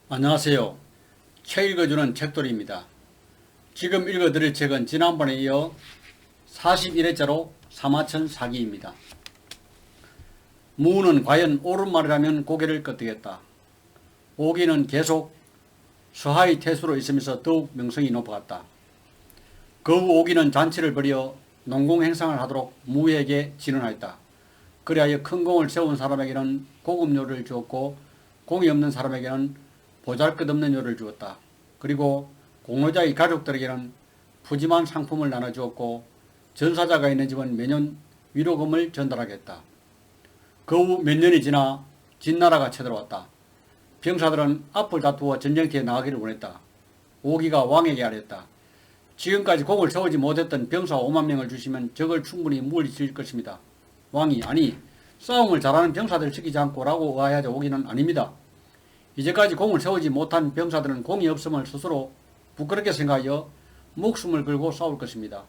안녕하세요. 책 읽어주는 책돌이입니다. 지금 읽어드릴 책은 지난번에 이어 41회째로 사마천 사기입니다. 무는 과연 옳은 말이라면 고개를 끄덕였다. 오기는 계속 서하의 태수로 있으면서 더욱 명성이 높아갔다. 그 후 오기는 잔치를 벌여 농공행상을 하도록 무에게 진언하였다. 그리하여 큰 공을 세운 사람에게는 고급 요를 주었고 공이 없는 사람에게는 보잘것없는 요를 주었다. 그리고 공로자의 가족들에게는 푸짐한 상품을 나눠주었고 전사자가 있는 집은 매년 위로금을 전달하겠다. 그 후 몇 년이 지나 진나라가 쳐들어왔다. 병사들은 앞을 다투어 전쟁터에 나가기를 원했다. 오기가 왕에게 아뢰었다. 지금까지 공을 세우지 못했던 병사 5만 명을 주시면 적을 충분히 물리칠 것입니다. 왕이 아니 싸움을 잘하는 병사들을 시키지 않고 라고 의아해하자 오기는 아닙니다. 이제까지 공을 세우지 못한 병사들은 공이 없음을 스스로 부끄럽게 생각하여 목숨을 걸고 싸울 것입니다.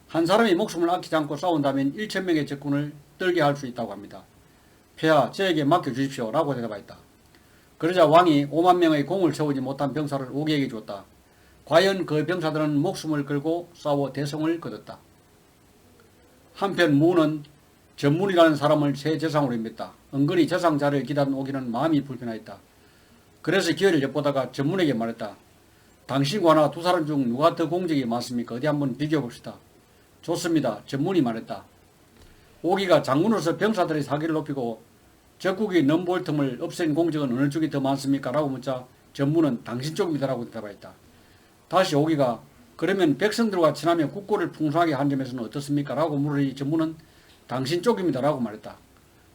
한 사람이 목숨을 아끼지 않고 싸운다면 1,000명의 적군을 떨게 할 수 있다고 합니다. 폐하 저에게 맡겨주십시오 라고 대답하였다. 그러자 왕이 5만 명의 공을 세우지 못한 병사를 오기에게 주었다. 과연 그 병사들은 목숨을 걸고 싸워 대성을 거뒀다. 한편 무는 전문이라는 사람을 새 재상으로 임했다. 은근히 재상자를 기다린 오기는 마음이 불편하였다. 그래서 기회를 엿보다가 전문에게 말했다. 당신과 나 두 사람 중 누가 더 공적이 많습니까? 어디 한번 비교해 봅시다. 좋습니다. 전문이 말했다. 오기가 장군으로서 병사들의 사기를 높이고 적국이 넘볼 틈을 없앤 공적은 어느 쪽이 더 많습니까? 라고 묻자 전문은 당신 쪽입니다. 라고 대답하였다. 다시 오기가 그러면 백성들과 친하며 국고를 풍성하게 한 점에서는 어떻습니까? 라고 물으니 전문은 당신 쪽입니다. 라고 말했다.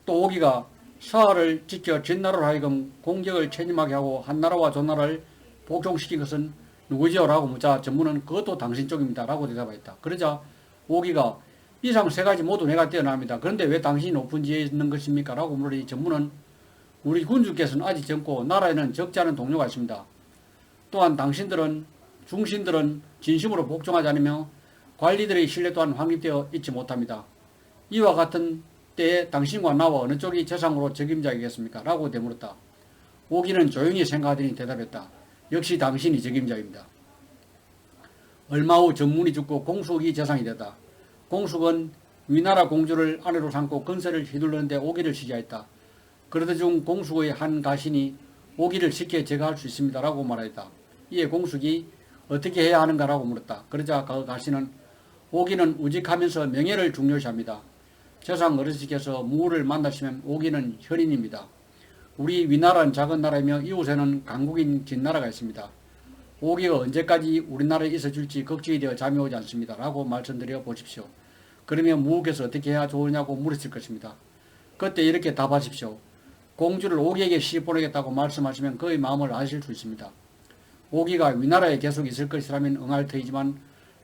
또 오기가 서하를 지켜 진나라로 하여금 공격을 체념하게 하고 한나라와 조나라를 복종시킨 것은 누구지요? 라고 묻자 전문은 그것도 당신 쪽입니다. 라고 대답하였다. 그러자 오기가 이상 세 가지 모두 내가 뛰어납니다. 그런데 왜 당신이 높은 지에 있는 것입니까? 라고 물으니 전문은 우리 군주께서는 아직 젊고 나라에는 적지 않은 동료가 있습니다. 또한 당신들은 중신들은 진심으로 복종하지 않으며 관리들의 신뢰 또한 확립되어 있지 못합니다. 이와 같은 때에 당신과 나와 어느 쪽이 재상으로 적임자이겠습니까? 라고 되물었다. 오기는 조용히 생각하더니 대답했다. 역시 당신이 적임자입니다. 얼마 후 전문이 죽고 공숙이 재상이 됐다. 공숙은 위나라 공주를 아내로 삼고 건세를 휘둘르는데 오기를 시기하였다. 그러던 중 공숙의 한 가신이 오기를 쉽게 제거할 수 있습니다. 라고 말하였다. 이에 공숙이 어떻게 해야 하는가라고 물었다. 그러자 그 가신은 오기는 우직하면서 명예를 중요시합니다. 재상 어르신께서 무를 만나시면 오기는 혈인입니다. 우리 위나라는 작은 나라이며 이웃에는 강국인 진나라가 있습니다. 오기가 언제까지 우리나라에 있어줄지 걱정이 되어 잠이 오지 않습니다. 라고 말씀드려 보십시오. 그러면 무께서 어떻게 해야 좋으냐고 물으실 것입니다. 그때 이렇게 답하십시오. 공주를 오기에게 시집보내겠다고 말씀하시면 그의 마음을 아실 수 있습니다. 오기가 위나라에 계속 있을 것이라면 응할 터이지만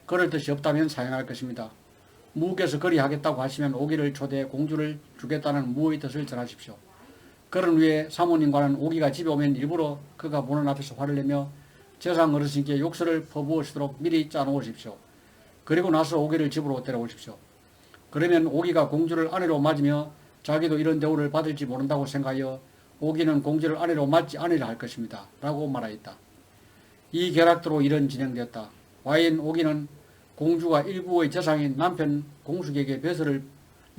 그럴 뜻이 없다면 사양할 것입니다. 무께서 그리 하겠다고 하시면 오기를 초대해 공주를 주겠다는 무의 뜻을 전하십시오. 그런 후에 사모님과는 오기가 집에 오면 일부러 그가 보는 앞에서 화를 내며 재상 어르신께 욕설을 퍼부으시도록 미리 짜놓으십시오. 그리고 나서 오기를 집으로 데려오십시오. 그러면 오기가 공주를 아내로 맞으며 자기도 이런 대우를 받을지 모른다고 생각하여 오기는 공주를 아내로 맞지 않으려 할 것입니다. 라고 말하였다. 이 결학대로 일은 진행되었다. 와인 오기는 공주가 일부의 재상인 남편 공숙에게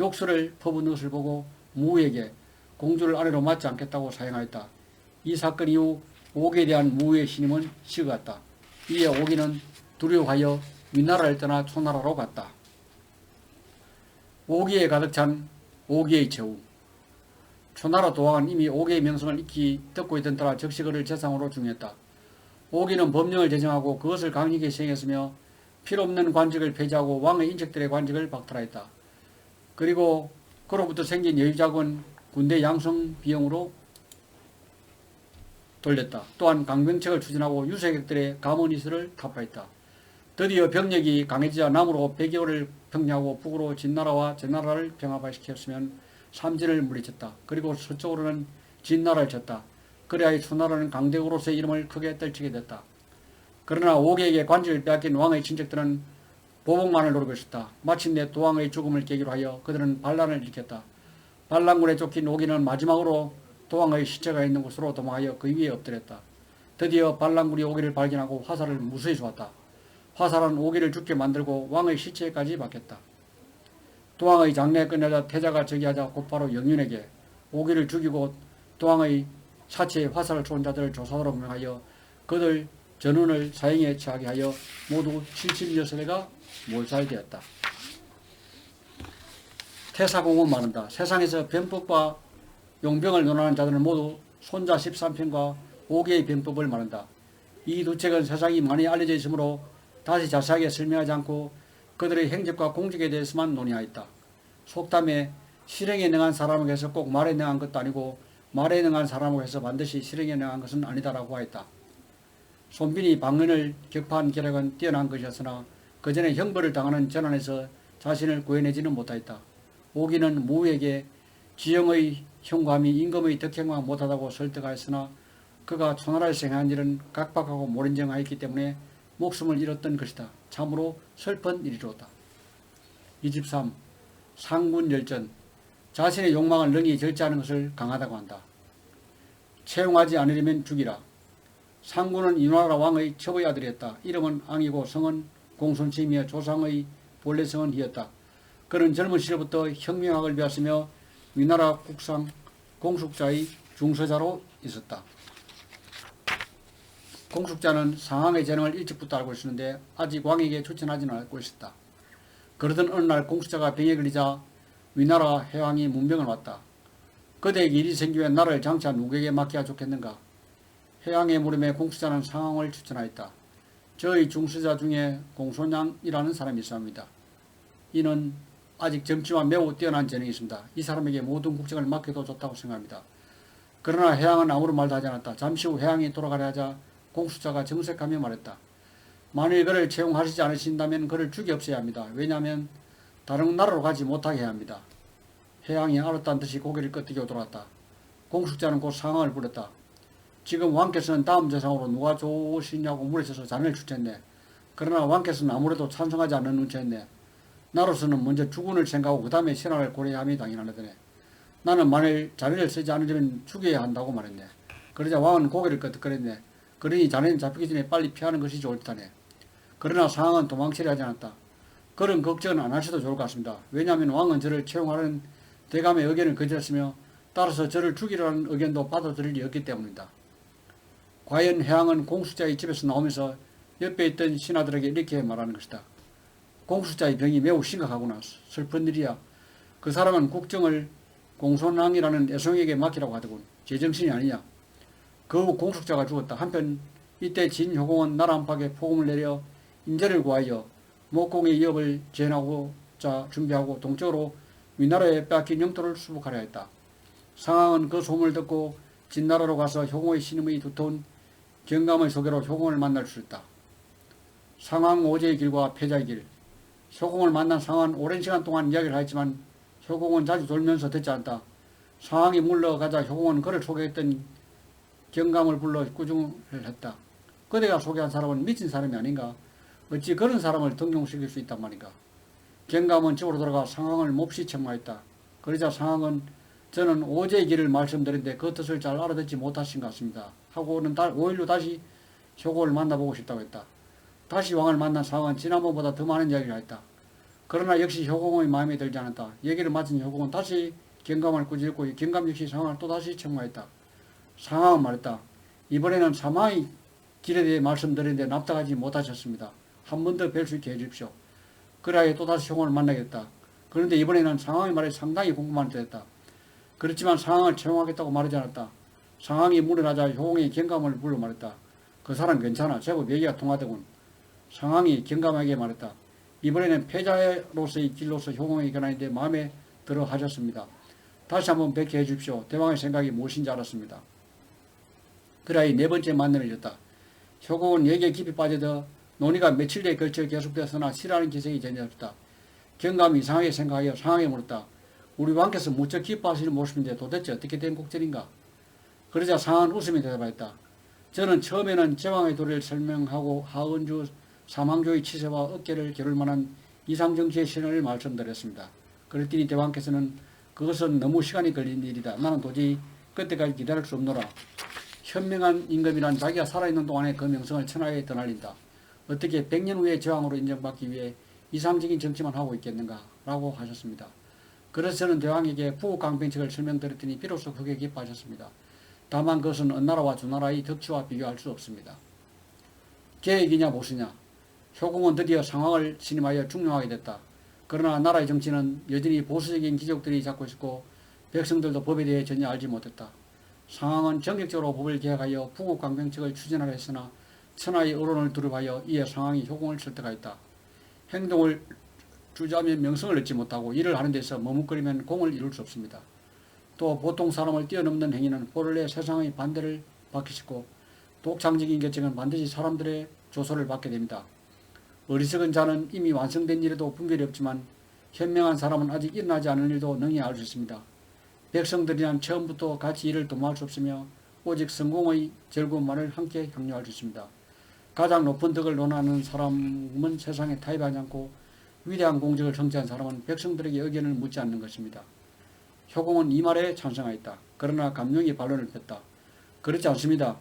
욕설을 퍼붓는 것을 보고 무에게 공주를 아내로 맞지 않겠다고 사양하였다. 이 사건 이후 오기에 대한 무의 신임은 식어갔다. 이에 오기는 두려워하여 위나라를 떠나 초나라로 갔다. 오기에 가득 찬 오기의 최후. 초나라 도왕은 이미 오기의 명성을 익히 듣고 있던 터라 적시거를 재상으로 중요했다. 오기는 법령을 제정하고 그것을 강력히 시행했으며 필요없는 관직을 폐지하고 왕의 인척들의 관직을 박탈하였다. 그리고 그로부터 생긴 여유자금은 군대 양성 비용으로 돌렸다. 또한 강병책을 추진하고 유색객들의 가문이슬을 타파했다. 드디어 병력이 강해지자 남으로 100여를 평정하고 북으로 진나라와 제나라를 병합화시켰으면 삼진을 물리쳤다. 그리고 서쪽으로는 진나라를 쳤다. 그래야 초나라는 강대국으로서의 이름을 크게 떨치게 됐다. 그러나 오기에게 관직을 빼앗긴 왕의 친척들은 보복만을 노리고 있었다. 마침내 도왕의 죽음을 계기로 하여 그들은 반란을 일으켰다. 반란군에 쫓긴 오기는 마지막으로 도왕의 시체가 있는 곳으로 도망하여 그 위에 엎드렸다. 드디어 반란군이 오기를 발견하고 화살을 무수히 쏘았다. 화살은 오기를 죽게 만들고 왕의 시체까지 박혔다. 도왕의 장례에 끝내자 태자가 즉위하자 곧바로 영윤에게 오기를 죽이고 도왕의 사체에 화살을 쏜 자들을 조사하도록 명하여 그들 전원을 사형에 처하게 하여 모두 76세가 몰살되었다. 태사공은 말한다. 세상에서 변법과 용병을 논하는 자들은 모두 손자 13편과 5개의 변법을 말한다. 이 두 책은 세상이 많이 알려져 있으므로 다시 자세하게 설명하지 않고 그들의 행적과 공적에 대해서만 논의하였다. 속담에 실행에 능한 사람에게 해서 꼭 말에 능한 것도 아니고 말에 능한 사람에게 해서 반드시 실행에 능한 것은 아니다라고 하였다. 손빈이 방언을 격파한 기력은 뛰어난 것이었으나 그 전에 형벌을 당하는 전환에서 자신을 구해내지는 못하였다. 오기는 무에게 지형의 형감이 임금의 덕행만 못하다고 설득하였으나 그가 초나라에 생한 일은 각박하고 모른정하였기 때문에 목숨을 잃었던 것이다. 참으로 슬픈 일이로다. 23. 상군열전. 자신의 욕망을 능히 절제하는 것을 강하다고 한다. 채용하지 않으려면 죽이라. 상군은 이누나라 왕의 첩의 아들이었다. 이름은 앙이고 성은 공손치이며 조상의 본래 성은 희였다. 그는 젊은 시절부터 혁명학을 배웠으며 위나라 국상 공숙자의 중서자로 있었다. 공숙자는 상황의 재능을 일찍부터 알고 있었는데 아직 왕에게 추천하지는 않고 있었다. 그러던 어느 날 공숙자가 병에 걸리자 위나라 해왕이 문병을 왔다. 그대에게 일이 생기면 나라를 장차 누구에게 맡겨야 좋겠는가? 해왕의 물음에 공숙자는 상황을 추천하였다. 저의 중수자 중에 공손양이라는 사람이 있습니다. 이는 아직 젊지만 매우 뛰어난 재능이 있습니다. 이 사람에게 모든 국정을 맡겨도 좋다고 생각합니다. 그러나 해왕은 아무런 말도 하지 않았다. 잠시 후 해왕이 돌아가려 하자 공숙자가 정색하며 말했다. 만일 그를 채용하시지 않으신다면 그를 죽여 없애야 합니다. 왜냐하면 다른 나라로 가지 못하게 해야 합니다. 해왕이 알았다는 듯이 고개를 끄덕이고 돌아왔다. 공숙자는 곧 상황을 불렀다. 지금 왕께서는 다음 재상으로 누가 좋으시냐고 물으셔서 자네를 추천했네. 그러나 왕께서는 아무래도 찬성하지 않는 눈치였네. 나로서는 먼저 주군을 생각하고 그 다음에 신하를 고려함이 당연하다네. 나는 만일 자네를 쓰지 않으려면 죽여야 한다고 말했네. 그러자 왕은 고개를 끄덕거렸네. 그러니 자네는 잡히기 전에 빨리 피하는 것이 좋을 듯하네. 그러나 상황은 도망치려 하지 않았다. 그런 걱정은 안 하셔도 좋을 것 같습니다. 왜냐하면 왕은 저를 채용하는 대감의 의견을 거절했으며 따라서 저를 죽이라는 의견도 받아들일 리 없기 때문이다. 과연 해왕은 공숙자의 집에서 나오면서 옆에 있던 신하들에게 이렇게 말하는 것이다. 공숙자의 병이 매우 심각하구나. 슬픈 일이야. 그 사람은 국정을 공손왕이라는 애송에게 맡기라고 하더군. 제정신이 아니냐. 그 후 공숙자가 죽었다. 한편 이때 진효공은 나라 안팎에 포금을 내려 인재를 구하여 목공의 위협을 제한하고자 준비하고 동쪽으로 위나라에 빼앗긴 영토를 수복하려 했다. 상황은 그 소문을 듣고 진나라로 가서 효공의 신임의 두터운 경감의 소개로 효공을 만날 수 있다. 상황 오제의 길과 패자의 길. 효공을 만난 상황은 오랜 시간 동안 이야기를 하였지만 효공은 자주 돌면서 듣지 않다. 상황이 물러가자 효공은 그를 소개했던 경감을 불러 꾸중을 했다. 그대가 소개한 사람은 미친 사람이 아닌가? 어찌 그런 사람을 등용시킬 수 있단 말인가? 경감은 집으로 돌아가 상황을 몹시 책망했다. 그러자 상황은 저는 오제의 길을 말씀드렸는데 그 뜻을 잘 알아듣지 못하신 것 같습니다. 하고는 5일 후 다시 효공을 만나보고 싶다고 했다. 다시 왕을 만난 상황은 지난번보다 더 많은 이야기를 했다. 그러나 역시 효공의 마음에 들지 않았다. 얘기를 마친 효공은 다시 경감을 꾸짖고 경감 역시 상황을 또다시 책망했다. 상황은 말했다. 이번에는 사망의 길에 대해 말씀드렸는데 납득하지 못하셨습니다. 한 번 더 뵐 수 있게 해주십시오. 그래야 또다시 효공을 만나겠다. 그런데 이번에는 상황의 말에 상당히 궁금한 듯했다. 그렇지만 상황을 채용하겠다고 말하지 않았다. 상황이 물어나자 효공이 경감을 불러 말했다. 그 사람 괜찮아. 제법 얘기가 통하더군. 상황이 경감하게 말했다. 이번에는 패자로서의 길로서 효공의 권한인데 마음에 들어 하셨습니다. 다시 한번 뵙게 해주십시오. 대왕의 생각이 무엇인지 알았습니다. 그래야 네 번째 만남을 졌다. 효공은 얘기에 깊이 빠져서 논의가 며칠에 걸쳐 계속되었으나 싫어하는 기색이 전혀 없다. 경감이 이상하게 생각하여 상황에 물었다. 우리 왕께서 무척 기뻐하시는 모습인데 도대체 어떻게 된 곡절인가? 그러자 상황은 웃으며 대답하였다. 저는 처음에는 제왕의 도리를 설명하고 하은주 사망조의 치세와 어깨를 겨룰 만한 이상정치의 신을 말씀드렸습니다. 그랬더니 대왕께서는 그것은 너무 시간이 걸린 일이다. 나는 도저히 그때까지 기다릴 수 없노라. 현명한 임금이란 자기가 살아있는 동안에 그 명성을 천하에 드날린다. 어떻게 100년 후에 제왕으로 인정받기 위해 이상적인 정치만 하고 있겠는가 라고 하셨습니다. 그래서 저는 대왕에게 부국강병책을 설명드렸더니 비로소 크게 기뻐하셨습니다. 다만 그것은 어느 나라와 두 나라의 덕치와 비교할 수 없습니다. 계획이냐 보수냐. 효공은 드디어 상황을 신임하여 중용하게 됐다. 그러나 나라의 정치는 여전히 보수적인 기족들이 잡고 있었고 백성들도 법에 대해 전혀 알지 못했다. 상황은 전격적으로 법을 개혁하여 부국강병책을 추진하려 했으나 천하의 언론을 두릅하여 이에 상황이 효공을 설득하였다. 행동을 주저하면 명성을 얻지 못하고 일을 하는 데서 머뭇거리면 공을 이룰 수 없습니다. 또 보통 사람을 뛰어넘는 행위는 본래 세상의 반대를 받기 쉽고 독창적인 결정은 반드시 사람들의 조소를 받게 됩니다. 어리석은 자는 이미 완성된 일에도 분별이 없지만 현명한 사람은 아직 일어나지 않은 일도 능히 알 수 있습니다. 백성들이란 처음부터 같이 일을 도모할 수 없으며 오직 성공의 즐거움만을 함께 향유할 수 있습니다. 가장 높은 덕을 논하는 사람은 세상에 타협하지 않고 위대한 공적을 성취한 사람은 백성들에게 의견을 묻지 않는 것입니다. 효공은 이 말에 찬성하였다. 그러나 감룡이 반론을 폈다. 그렇지 않습니다.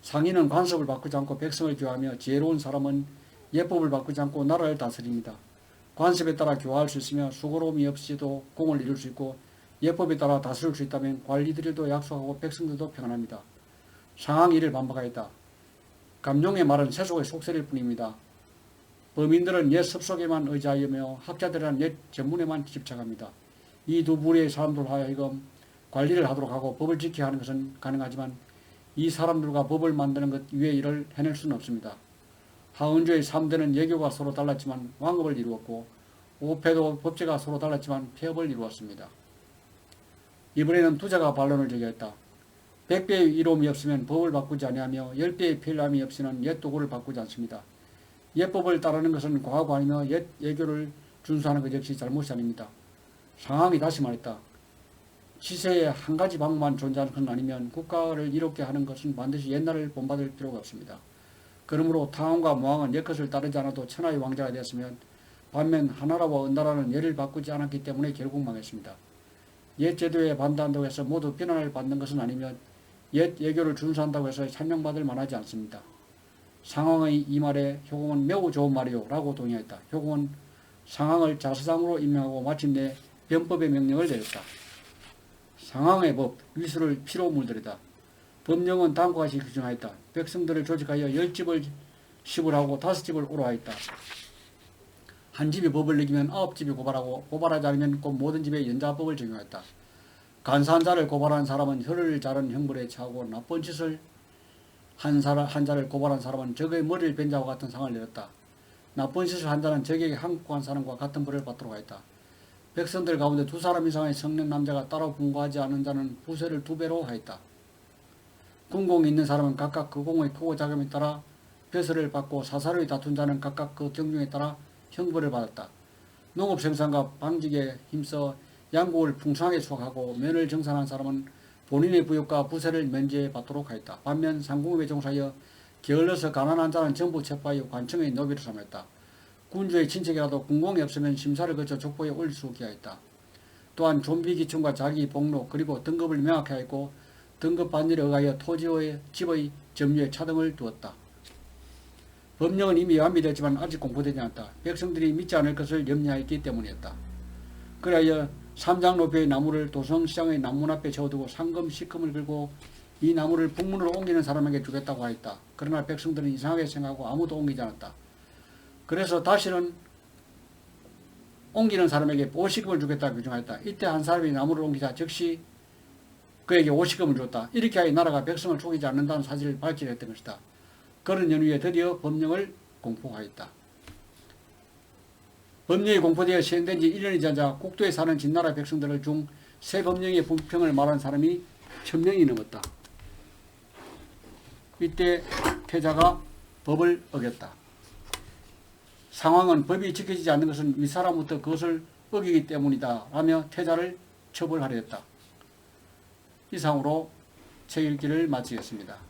상인은 관습을 바꾸지 않고 백성을 교화하며 지혜로운 사람은 예법을 바꾸지 않고 나라를 다스립니다. 관습에 따라 교화할 수 있으며 수고로움이 없이도 공을 이룰 수 있고 예법에 따라 다스릴 수 있다면 관리들도 약속하고 백성들도 평안합니다. 상황 이를 반박하였다. 감룡의 말은 세속의 속설일 뿐입니다. 범인들은 옛 습속에만 의지하며 학자들은 옛 전문에만 집착합니다. 이 두 부류의 사람들 하여금 관리를 하도록 하고 법을 지켜야 하는 것은 가능하지만 이 사람들과 법을 만드는 것 위의 일을 해낼 수는 없습니다. 하은조의 3대는 예교가 서로 달랐지만 왕업을 이루었고 오패도 법제가 서로 달랐지만 폐업을 이루었습니다. 이번에는 투자가 반론을 제기했다. 100배의 이로움이 없으면 법을 바꾸지 아니하며 10배의 편리함이 없이는 옛 도구를 바꾸지 않습니다. 옛법을 따르는 것은 과거 아니며 옛 예교를 준수하는 것 역시 잘못이 아닙니다. 상황이 다시 말했다. 시세에 한 가지 방법만 존재하는 것은 아니면 국가를 이롭게 하는 것은 반드시 옛날을 본받을 필요가 없습니다. 그러므로 탕왕과 모왕은 옛것을 따르지 않아도 천하의 왕자가 되었으면 반면 하나라와 은나라는 예를 바꾸지 않았기 때문에 결국 망했습니다. 옛 제도에 반대한다고 해서 모두 비난을 받는 것은 아니며 옛 예교를 준수한다고 해서 찬명받을 만하지 않습니다. 상황의 이 말에 효공은 매우 좋은 말이요 라고 동의했다. 효공은 상황을 자서장으로 임명하고 마침내 변법의 명령을 내렸다. 상황의 법, 위수를 피로 물들이다. 법령은 다음과 같이 규정하였다. 백성들을 조직하여 10집을 시불하고 5집을 오로하였다. 한 집이 법을 어기면 9집이 고발하고 고발하지 않으면 곧 모든 집에 연자법을 적용하였다. 간사한 자를 고발한 사람은 혀를 자른 형벌에 처하고 나쁜 짓을 한 자를 고발한 사람은 적의 머리를 벤 자와 같은 상을 내렸다. 나쁜 짓을 한 자는 적에게 항복한 사람과 같은 벌을 받도록 하였다. 백성들 가운데 2사람 이상의 성낸 남자가 따로 분고하지 않은 자는 부세를 2배로 하였다. 군공이 있는 사람은 각각 그 공의 크고 작음에 따라 벼슬을 받고 사사로이 다툰 자는 각각 그 경중에 따라 형벌을 받았다. 농업 생산과 방직에 힘써 양국을 풍성하게 수확하고 면을 정산한 사람은 본인의 부역과 부세를 면제받도록 하였다. 반면 상공업에 종사하여 게을러서 가난한 자는 전부 체포하여 관청의 노비로 삼았다. 군주의 친척이라도 군공이 없으면 심사를 거쳐 족보에 올릴 수 없게 하였다. 또한 좀비기충과 자기 복로 그리고 등급을 명확히 하였고 등급 반열에 의하여 토지의 집의 점유에 차등을 두었다. 법령은 이미 완비되었지만 아직 공포되지 않았다. 백성들이 믿지 않을 것을 염려하였기 때문이었다. 그리하여 3장 높이의 나무를 도성시장의 나문 앞에 세워두고 상금 시금을 걸고 이 나무를 북문으로 옮기는 사람에게 주겠다고 하였다. 그러나 백성들은 이상하게 생각하고 아무도 옮기지 않았다. 그래서 다시는 옮기는 사람에게 5시금을 주겠다고 규정하였다. 이때 한 사람이 나무를 옮기자 즉시 그에게 5시금을 줬다. 이렇게 하여 나라가 백성을 속이지 않는다는 사실을 밝히려 했던 것이다. 그런 연후에 드디어 법령을 공포하였다. 법령이 공포되어 시행된 지 1년이 지나자 국도에 사는 진나라 백성들을 중 새 법령의 불평을 말한 사람이 1000명이 넘었다. 이때 태자가 법을 어겼다. 상황은 법이 지켜지지 않는 것은 윗사람부터 그것을 어기기 때문이다 라며 태자를 처벌하려 했다. 이상으로 책 읽기를 마치겠습니다.